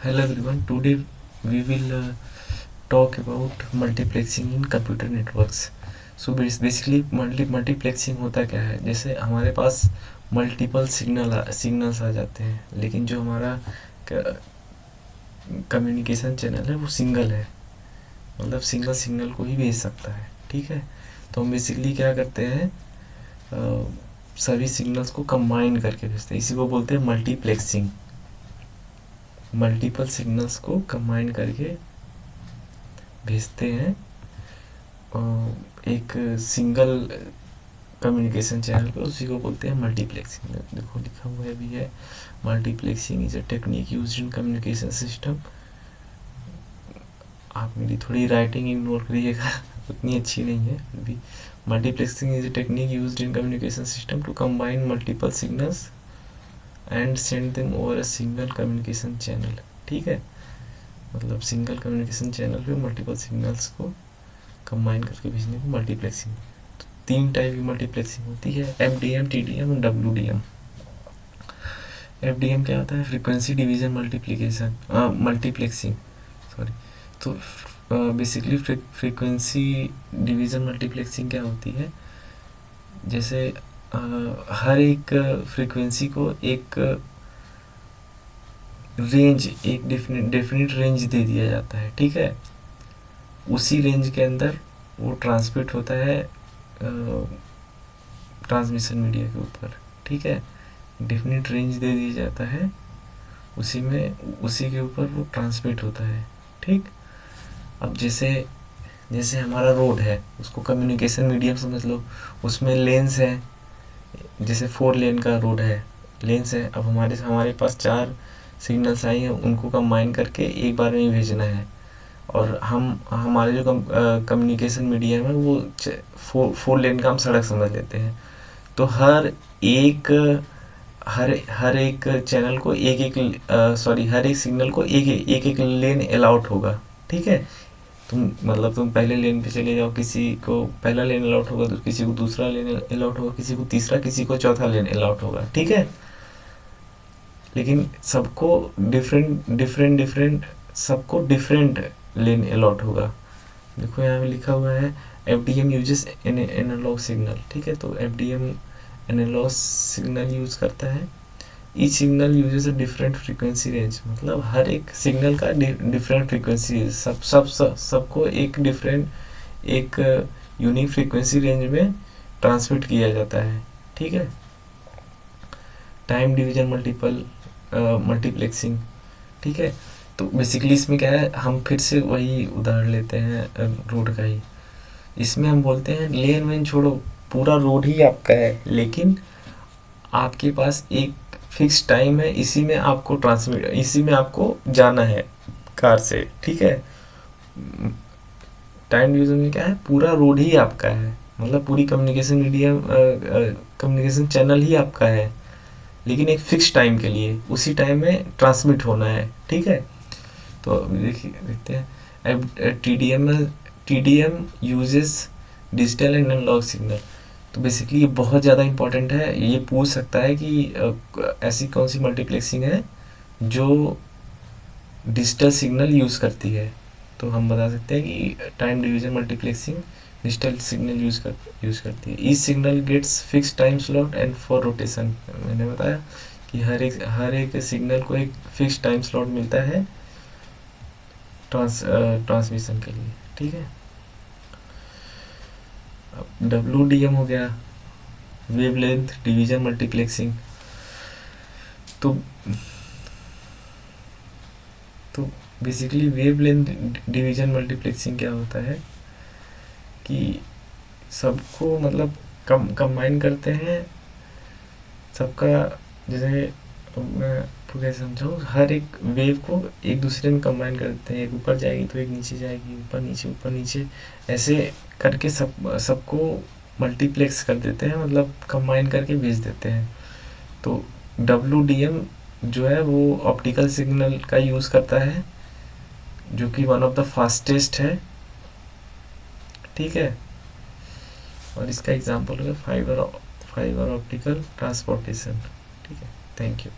Hello everyone, today we will talk about multiplexing in computer networks. So basically multiplexing होता क्या है, जैसे हमारे पास मल्टीपल सिग्नल्स आ जाते हैं, लेकिन जो हमारा कम्युनिकेशन चैनल है वो सिंगल है, मतलब सिंगल सिग्नल को ही भेज सकता है। ठीक है, तो हम बेसिकली क्या करते हैं, सभी सिग्नल्स को कंबाइन करके भेजते हैं, इसी को बोलते हैं मल्टीप्लेक्सिंग। मल्टीपल सिग्नल्स को कंबाइन करके भेजते हैं एक सिंगल कम्युनिकेशन चैनल पे, उसी को बोलते हैं मल्टीप्लेक्सिंग। देखो लिखा हुआ भी है, multiplexing is a technique used in communication system. आप मेरी थोड़ी राइटिंग इग्नोर करिएगा, उतनी अच्छी नहीं है फिर भी। Multiplexing is a technique used in communication system to combine multiple signals and send them over a single communication channel. ठीक है, मतलब सिंगल कम्युनिकेशन चैनल पे मल्टीपल सिग्नल्स को कंबाइन करके भेजने को मल्टीप्लेक्सिंग। तो 3 टाइप की मल्टीप्लेक्सिंग होती है, FDM, TDM और WDM। FDM क्या होता है, फ्रीक्वेंसी डिवीजन मल्टीप्लेक्सिंग, सॉरी। तो बेसिकली फ्रीक्वेंसी डिवीजन मल्टीप्लेक्सिंग क्या होती है, जैसे हर एक फ्रीक्वेंसी को एक रेंज, एक डेफिनेट रेंज दे दिया जाता है। ठीक है, उसी रेंज के अंदर वो ट्रांसमिट होता है ट्रांसमिशन मीडिया के ऊपर। ठीक है, डेफिनेट रेंज दे दिया जाता है, उसी के ऊपर वो ट्रांसमिट होता है। ठीक, अब जैसे हमारा रोड है, उसको कम्युनिकेशन मीडियम समझ लो, उसमें लेंस है, जैसे 4 लेन का रोड है, लेंस है। अब हमारे पास 4 सिग्नल्स आई हैं, उनको कंबाइन करके एक बार में ही भेजना है, और हमारे जो कम्युनिकेशन मीडियम है वो 4 लेन का हम सड़क समझ लेते हैं। तो हर एक चैनल को हर एक सिग्नल को एक लेन अलाउट होगा। ठीक है, तुम पहले लेन पे चले जाओ, किसी को पहला लेन अलाउट होगा, तो किसी को दूसरा लेन अलाउट होगा, किसी को तीसरा, किसी को चौथा लेन अलाउट होगा। ठीक है, लेकिन सबको डिफरेंट लेन अलॉट होगा। देखो यहाँ पे लिखा हुआ है FDM यूजेस एनालॉग सिग्नल। ठीक है, तो FDM एनालॉग सिग्नल यूज करता है। Each signal uses a different frequency range, मतलब हर एक सिग्नल का डिफरेंट फ्रीक्वेंसी, सबको एक यूनिक फ्रीक्वेंसी रेंज में ट्रांसमिट किया जाता है। ठीक है, टाइम डिवीजन मल्टीप्लेक्सिंग। ठीक है, तो बेसिकली इसमें क्या है, हम फिर से वही उदाहरण लेते हैं रोड का ही। इसमें हम बोलते हैं लेन वेन छोड़ो, पूरा रोड ही आपका है, लेकिन आपके पास एक फिक्स टाइम है, इसी में आपको जाना है कार से। ठीक है, टाइम डिवीजन में क्या है, पूरा रोड ही आपका है, मतलब पूरी कम्युनिकेशन चैनल ही आपका है, लेकिन एक फिक्स टाइम के लिए उसी टाइम में ट्रांसमिट होना है। ठीक है, तो देखते हैं TDM uses digital and analog signal. तो बेसिकली ये बहुत ज़्यादा इंपॉर्टेंट है, ये पूछ सकता है कि ऐसी कौन सी मल्टीप्लेक्सिंग है जो डिजिटल सिग्नल यूज़ करती है। तो हम बता सकते हैं कि time division multiplexing digital signal use करती है। Each signal gets fix time slot and for rotation. मैंने बताया कि हर एक सिग्नल को एक फिक्स टाइम स्लॉट मिलता है ट्रांसमिशन के लिए। ठीक है, अब WDM हो गया, वेवलेंथ डिवीजन मल्टीप्लेक्सिंग। तो बेसिकली वेवलेंथ डिवीजन मल्टीप्लेक्सिंग क्या होता है कि सबको मतलब कंबाइन करते हैं सबका, जैसे मैं आपको कैसे समझाऊँ, हर एक वेव को एक दूसरे में कंबाइन करते हैं, एक ऊपर जाएगी तो एक नीचे जाएगी, ऊपर नीचे ऐसे करके सबको मल्टीप्लेक्स कर देते हैं, मतलब कंबाइन करके भेज देते हैं। तो WDM जो है वो ऑप्टिकल सिग्नल का यूज़ करता है, जो कि वन ऑफ द फास्टेस्ट है। ठीक है, और इसका एग्जांपल है फाइबर ऑप्टिकल ट्रांसपोर्टेशन। ठीक है, थैंक यू।